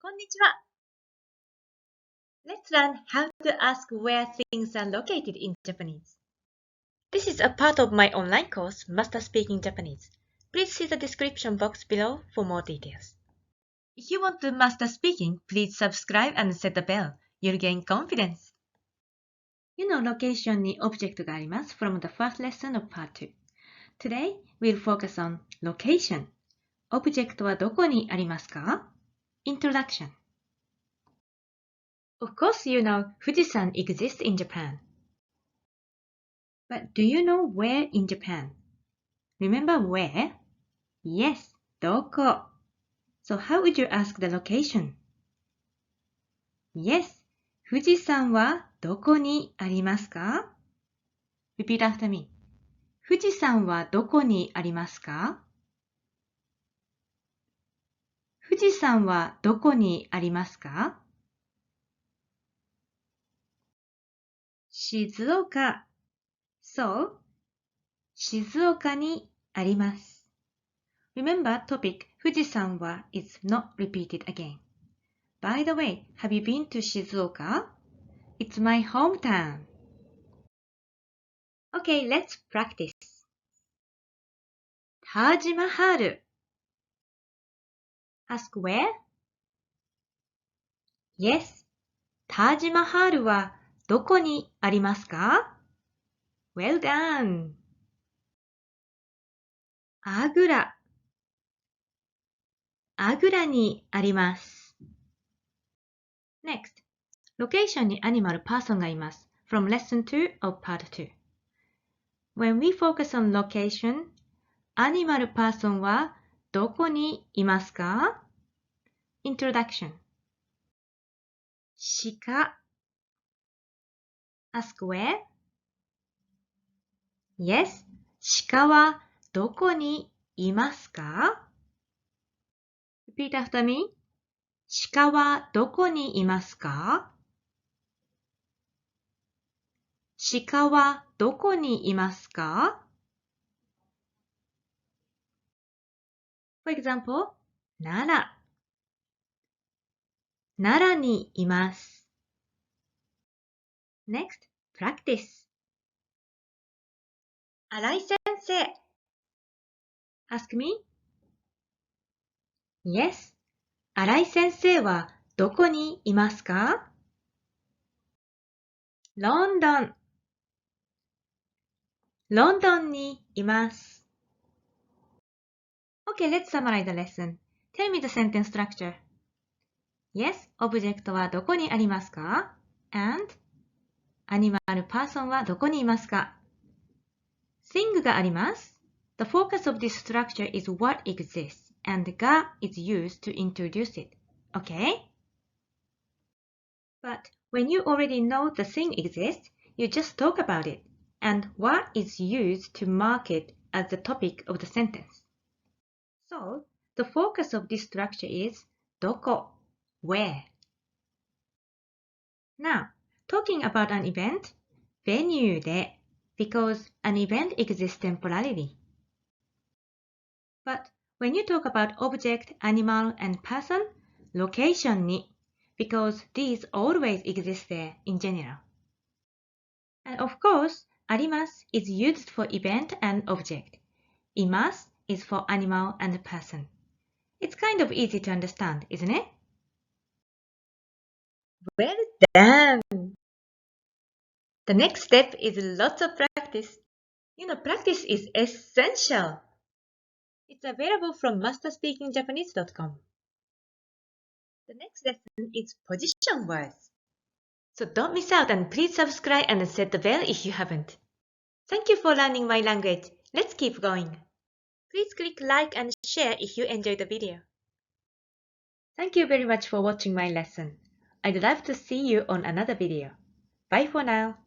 こんにちは。Let's learn how to ask where things are located in Japanese. This is a part of my online course, Master Speaking Japanese. Please see the description box below for more details. If you want to master speaking, please subscribe and set the bell. You'll gain confidence. You know location に object があります from the first lesson of part 2. Today, we'll focus on location. Object はどこにありますか? Introduction. Of course you know Fujisan exists in Japan. But do you know where in Japan? Remember where? Yes, doko. So how would you ask the location? Yes, 富士山はどこにありますか? Repeat after me. 富士山はどこにありますか? 富士山はどこにありますか? 静岡。So, 静岡にあります。Remember topic 富士山は is not repeated again. By the way, have you been to Shizuoka? It's my hometown. Okay, let's practice. Taj Mahal. Ask where? Yes. Taj Mahal はどこにありますか? Well done. アグラ。アグラにあります。Next, location に animal person がいます。From lesson 2 of part 2. When we focus on location, animal person はどこにいますか? Introduction. 鹿。Ask where? Yes, 鹿はどこにいますか? Repeat after me. 鹿はどこにいますか? 鹿はどこにいますか? For example, 奈良。奈良にいます。Next, practice. 新井先生。Ask me. Yes, 新井先生はどこにいますか? ロンドン。ロンドンにいます。Okay, let's summarize the lesson. Tell me the sentence structure. Yes, object はどこにありますか? And, animal person はどこにいますか? Thing があります。The focus of this structure is what exists, and が is used to introduce it. Okay? But when you already know the thing exists, you just talk about it, and what is used to mark it as the topic of the sentence. So, the focus of this structure is doko, where. Now, talking about an event, venue で because an event exists temporarily. But when you talk about object, animal, and person, location に because these always exist there in general. And of course, あります is used for event and object. います is for animal and person. It's kind of easy to understand, isn't it? Well done! The next step is lots of practice. You know, practice is essential. It's available from masterspeakingjapanese.com. The next lesson is position words. So don't miss out and please subscribe and set the bell if you haven't. Thank you for learning my language. Let's keep going. Please click like and share if you enjoyed the video. Thank you very much for watching my lesson. I'd love to see you on another video. Bye for now.